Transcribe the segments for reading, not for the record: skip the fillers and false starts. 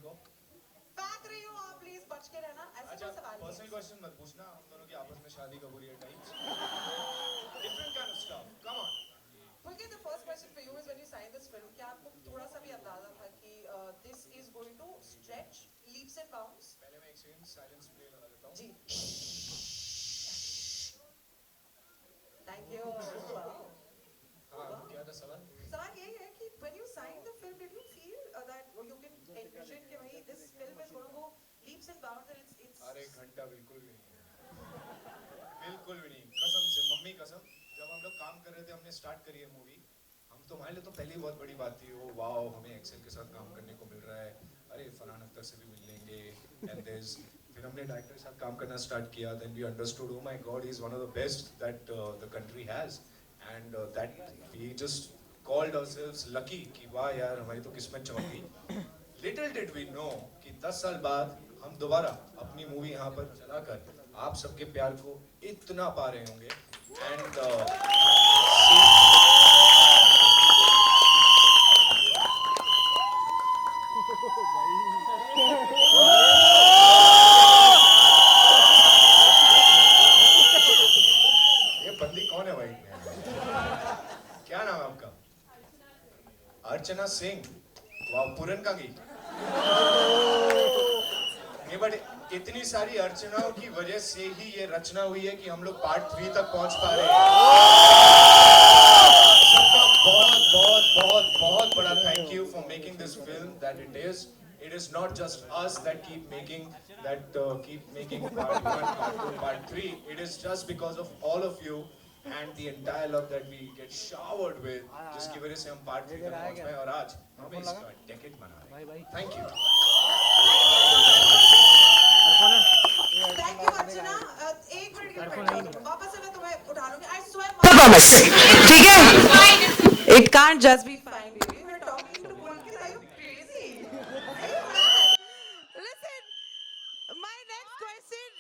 को? फेंक रही हो आप, प्लीज बच के रहना। ऐसे अच्छा, कोई सवाल नहीं पर्सनल है। क्वेश्चन मत पूछना, हम दोनों की आपस में शादी कब हो रही है types. Different kind of stuff, come on. Pulkit, the first question for you is when you signed this film, क्या आपको थोड़ा सा भी अंदाजा था कि this is going to stretch leaps and bounds? पहले मैं एक सेकंड साइलेंस प्ले लगा देता हूँ। जी। Thank you. Wow. हाँ, Wow. क्या था सवाल? सवाल यही है कि when you signed the film, did you feel that you can envision कि भाई this film is going to go leaps and bounds and it's अरे घंटा बिल्कुल भी नहीं है। बिल्कुल भी नहीं, कसम से, मम्मी कसम। जब हम लोग काम कर रहे थे, हमने स्टार्ट करी है मूवी, हम तो हमारे लिए तो पहले ही बहुत बड़ी बात थी। ओ वाओ, हमें एक्सेल के साथ काम करने को मिल रहा है। अरे फरहान अख्तर से भी मिल लेंगे एंड दिस। फिर हमने डायरेक्टर के साथ काम करना स्टार्ट किया, then we understood, oh my God, he is one of the best that the country has, and that we just called ourselves lucky कि वाह यार, हमारी तो किस्मत चमक गई। लिटिल डिड वी नो कि 10 साल बाद हम दोबारा अपनी मूवी यहाँ पर चलाकर आप सबके प्यार को इतना पा रहे होंगे। एंड ये बंदी कौन है भाई? क्या नाम है आपका? अर्चना सिंह। वाह, पूरन का गीत। ये बट इतनी सारी अर्चनाओं की वजह से ही ये रचना हुई है कि हम लोग पार्ट 3 तक पहुंच पा रहे हैं। सबका बहुत बहुत बहुत बहुत बड़ा thank you for making this film that it is. It is not just us that keep making part 1, part 2, part 3. It is just because of all of you and the entire love that we get showered with, जिसकी वजह से हम part 3 तक पहुंच पाए और आज हम इसका डेकेड मना रहे हैं। Thank you. Thank you अर्चना। एक मिनट के लिए बैठ जाओ, वापस से मैं तुम्हें उठा लूंगी। I swear ठीक है? It can't just be fine, baby. We're talking to Pulkit. Are you crazy? Are you mad? Listen, my next question.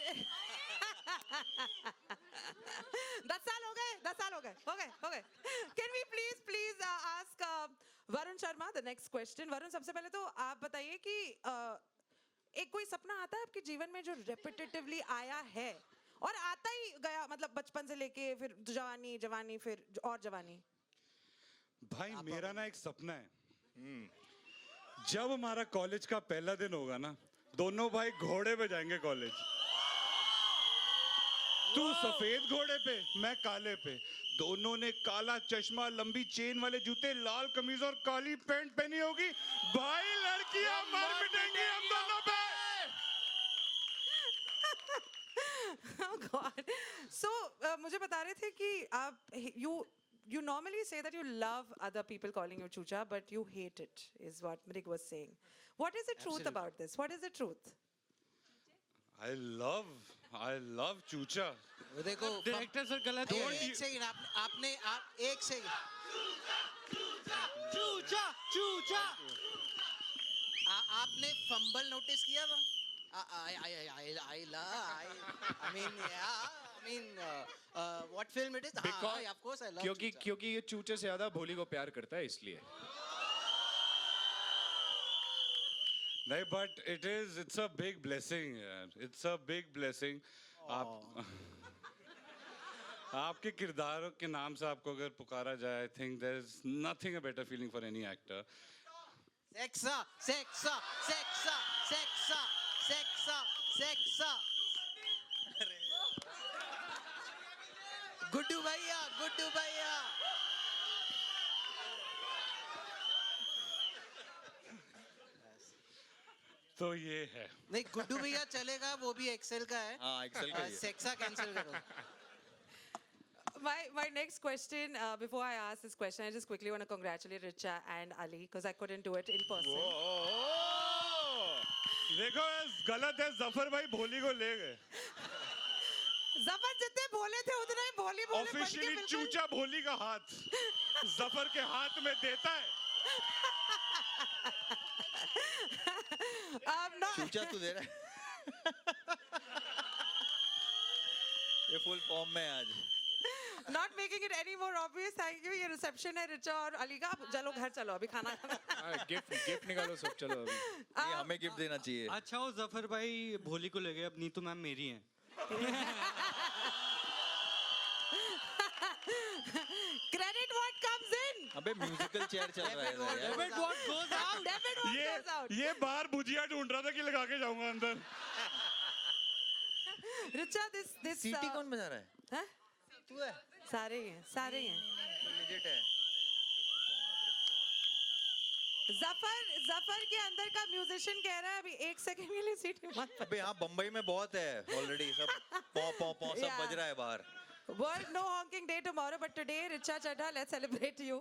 10 साल हो गए, 10 साल हो गए। Can we please ask Varun Sharma the next question? Varun, सबसे पहले तो आप बताइए कि एक कोई सपना आता है आपके जीवन में जो रेपिटेटिवली आया है और आता ही गया, मतलब बचपन से लेके फिर जवानी जवानी फिर और जवानी? भाई मेरा ना एक सपना है, जब हमारा कॉलेज का पहला दिन होगा ना, दोनों भाई घोड़े पे जाएंगे कॉलेज। तू सफेद घोड़े पे, मैं काले पे। दोनों ने काला चश्मा, लंबी चेन वाले जूते, लाल कमीज और काली पैंट पहनी होगी। भाई लड़कियां मर मिटेंगी हम दोनों पे। Oh God. So मुझे बता रहे थे कि आप you normally say that you love other people calling you chucha, but you hate it, is what Mrig was saying. What is the truth about this? What is the truth? I love चूचा। देखो director sir गलत एक है। एक second आपने एक second चूचा चूचा आपने fumble notice किया था? what film it is? Of course I love चूचा। क्योंकि ये चूचे से ज्यादा भोली को प्यार करता है, इसलिए। नहीं, but it's a big blessing यार, it's a big blessing। आप आपके किरदार के नाम से आपको अगर पुकारा जाए, I think there's nothing a better feeling for any actor। सेक्सा सेक्सा सेक्सा सेक्सा सेक्सा सेक्सा Guddu भैया तो ये है। नहीं, गुड्डू भैया चलेगा, वो भी एक्सेल का है। हाँ, एक्सेल का ही है। सेक्सा कैंसिल करो। My next question, before I ask this question, I just quickly want to congratulate Richa and Ali because I couldn't do it in person. देखो गलत है, जफर भाई भोली को ले गए। जफर जितने भोले थे उतने ही भोली भोले बन के ऑफिशियली बिल्कुल। चूचा भोली का हाथ जफर के हाथ में देता है। चूचा तू दे रहा है। ये फुल फॉर्म में आज। Not making it any more obvious. Thank you. ये रिसेप्शन है रिचा और अली का. अब चलो घर चलो अभी खाना खाना. गिफ्ट निकालो सब चलो अभी. ये हमें गिफ्ट देना चाहिए. अच्छा हो जफर भाई भोली को ले गए, अब नीतू मैम मेरी हैं. Credit what comes in. अबे म्यूजिकल चेयर चल रहा है इधर यार. Debit what goes out. Debit what goes out. ये बाहर भुजिया ढूंढ रहा था कि लगा के जाऊंगा अंदर. रिचा this सीटी कौन बजा रहा है? हैं? तू है. सारे ही हैं, सारे ही हैं. लेजिट है. जफर के अंदर का म्यूजिशियन कह रहा है अभी 1 सेकंड के लिए सीट मत. अबे यहाँ बम्बई में बहुत है ऑलरेडी. सब पॉ पॉ पॉ सब Yeah. बज रहा है बाहर. World No Honking Day tomorrow, but today, Richa Chadha, let's celebrate you.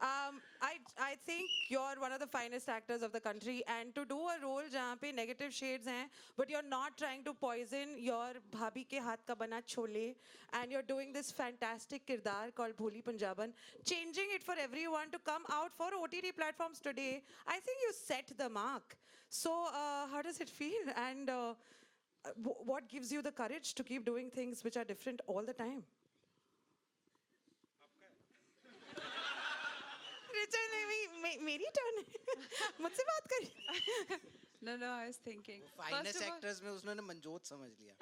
I think you're one of the finest actors of the country, and to do a role जहाँ पे negative shades हैं, but you're not trying to poison your भाभी के हाथ का बना chole, and you're doing this fantastic किरदार called Bholi Punjaban, changing it for everyone to come out for OTT platforms today. I think you set the mark. So how does it feel? And what gives you the courage to keep doing things which are different all the time? Richa ने मेरी turn है. मुझसे बात करिए. No, I was thinking. Finest First of all, actors में उसने मंजोत समझ लिया.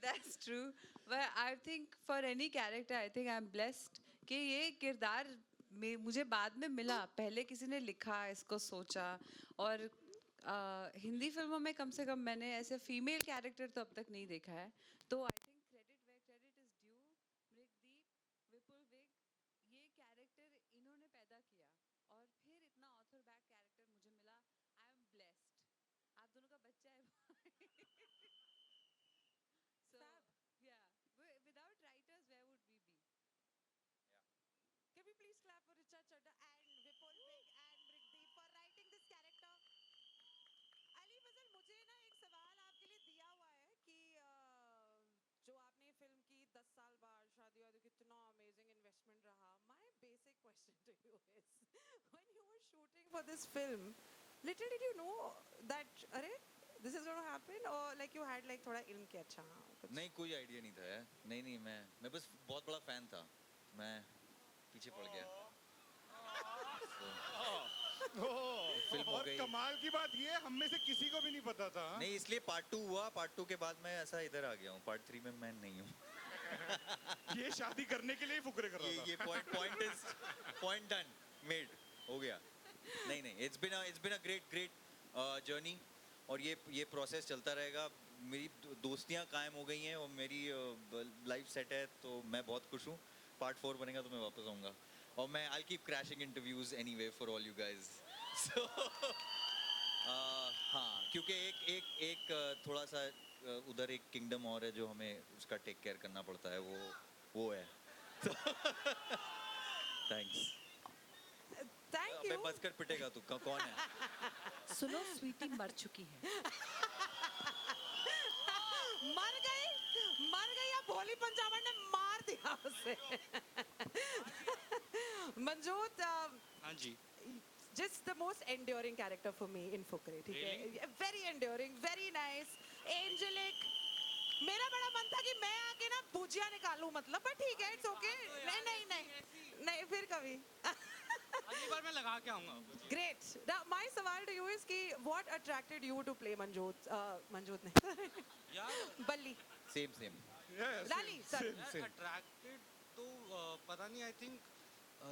that's true. But I think for any character, I think I'm blessed कि ये किरदार में मुझे बाद में मिला. पहले किसी ने लिखा, इसको सोचा, और हिंदी फिल्मों में कम से कम मैंने ऐसे फीमेल कैरेक्टर तो अब तक नहीं देखा है. तो I think credit where credit is due. Mrighdeep, Vipul Vig, ये कैरेक्टर इन्होंने पैदा किया और फिर इतना ऑथर बैक कैरेक्टर मुझे मिला. I am blessed. आप दोनों का बच्चा है. So yeah, without writers, where would we be? Can we please clap for Richa Chadha and Vipul Vig and Mrigdeep for writing this character? Ali Fazal, मुझे ना एक सवाल आपके लिए दिया हुआ है कि जो आपने फिल्म की 10 साल बाद शादी वादी कितना अमेजिंग इन्वेस्टमेंट रहा. My basic question to you is, when you were shooting for this film, little did you know that अरे this is going to happen, or like you had like थोड़ा इल्म के अच्छा कुछ? नहीं कोई आइडिया नहीं था यार. नहीं मैं बस बहुत बड़ा फैन था. मैं पीछे पड़ गया. फिल्म हो और गई. कमाल की बात ये हम में से किसी को भी नहीं पता था. नहीं इसलिए पार्ट 2 हुआ. पार्ट 2 के बाद मैं ऐसा इधर आ गया हूँ. पार्ट 3 में मैं नहीं हूँ. ये शादी करने के लिए ही फुकरे कर रहा था. ये पॉइंट डन मेड हो गया. नहीं it's been a great journey. और ये प्रोसेस चलता रहेगा. मेरी दोस्तियां कायम हो गई हैं और मेरी लाइफ सेट है. तो मैं बहुत खुश हूँ. पार्ट 4 बनेगा तो मैं वापस आऊँगा. और मैं I keep crashing interviews anyway for all you guys. So हाँ, क्योंकि एक थोड़ा सा उधर एक किंगडम और है जो हमें उसका टेक केयर करना पड़ता है. वो है. थैंक्स. Thank you. मैं बच कर पिटेगा तू. कौन है? सुनो, स्वीटी मर चुकी है. मर गई या भोली पंजाबन ने मार दिया उसे. मंजूत, हाँ जी. just the most enduring character for me in Fukre. ठीक है? Very enduring, very nice, angelic. मेरा बड़ा मन था कि मैं आके ना भुजिया निकालूं, मतलब, पर ठीक है, it's okay. नहीं फिर कभी. अगली बार मैं लगा के आऊंगा. Great. Now my सवाल to you is कि what attracted you to play मंजूत नहीं यार बल्ली सेम. लाली sorry. अट्रैक्टेड तो पता नहीं. आई थिंक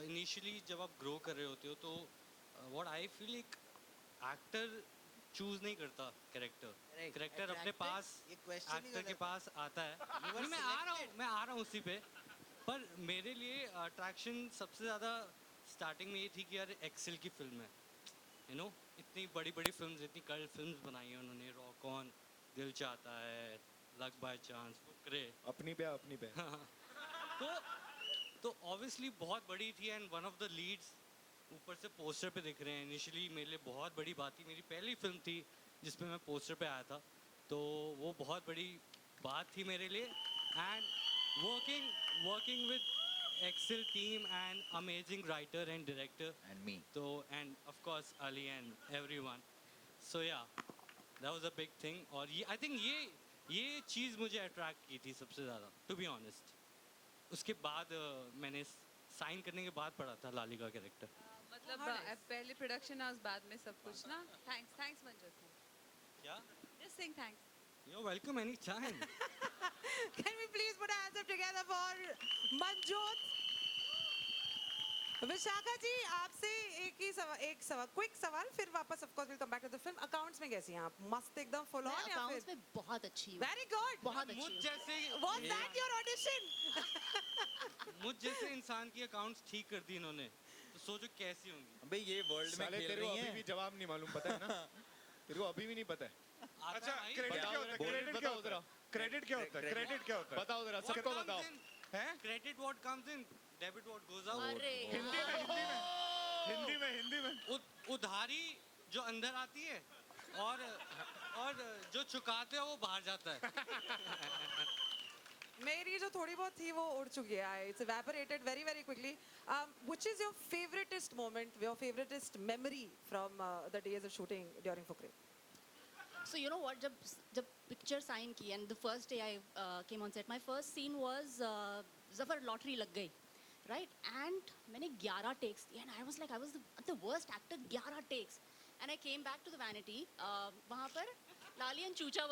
इनिशियली जब आप ग्रो कर रहे होते हो तो व्हाट आई फील एक एक्टर चूज नहीं करता कैरेक्टर अपने पास एक्टर के पास आता है. नहीं, मैं आ रहा हूँ उसी पे. पर मेरे लिए अट्रैक्शन सबसे ज़्यादा स्टार्टिंग में ये थी कि यार एक्सेल की फिल्म है. यू नो, इतनी बड़ी फिल्म्स, इतनी कल्ट फिल्म्स बनाई हैं उन्होंने. रॉक ऑन, दिल चाहता है, लक बाय चांस, फुकरे. अपनी पे तो ऑब्वियसली बहुत बड़ी थी. And one of the leads ऊपर से पोस्टर पे दिख रहे हैं. इनिशियली मेरे लिए बहुत बड़ी बात थी. मेरी पहली फिल्म थी जिसपे मैं पोस्टर पे आया था. तो वो बहुत बड़ी बात थी मेरे लिए. And working with excel team and amazing writer and director and me. तो and of course Ali and everyone. So yeah, that was a big thing. और ये आई थिंक ये चीज़ मुझे अट्रैक्ट की थी सबसे ज़्यादा, टू बी ऑनेस्ट. उसके बाद मैंने साइन करने के बाद पढ़ा था लाली का कैरेक्टर. मतलब hard is. पहले प्रोडक्शन हाउस बाद में सब कुछ ना. थैंक्स मंजोत. क्या? Just saying thanks. You're welcome anytime. Can we please put our hands up together for Manjot? Vishakha ji आपसे एक सवाल क्विक सवाल फिर वापस of course will come back to the film. Accounts में कैसी हैं आप? मस्त एकदम फुल मैं ऑन या अकाउंट्स फिर में बहुत अच्छी हूँ. Very good? बहुत मुझ अच्छी हूँ. जैसे वाज दैट योर ऑडिशन? मुझ जैसे इंसान की अकाउंट्स ठीक कर दी इन्होंने, तो सोचो कैसी होंगी. अबे ये वर्ल्ड में साले खेल तेरे को रही अभी हैं. भी जवाब नहीं मालूम, पता है ना? तेरे को अभी भी नहीं पता है. आता अच्छा भाई, क्रेडिट क्या होता है? क्रेडिट क्या होता है? क्रेडिट क्या होता है? क्रेडिट क्या होता है? बताओ जरा, what सबको comes बताओ. in, हैं? credit what comes in, debit what goes out. अरे हिंदी में हिंदी में हिंदी में उधारी जो अंदर आती है और जो चुकाते हो वो बाहर जाता है. मेरी जो थोड़ी बहुत थी वो उड़ चुकी है. It's evaporated very very quickly. Which is your favoriteest moment, your favoriteest memory from the days of shooting during Fukre? So you know what? जब पिक्चर साइन की and the first day I came on set, my first scene was Zafar lottery लग गई, right? And मैंने 11 takes दिए and I was the worst actor. 11 takes and I came back to the vanity. वहाँ पर लाली and चूचा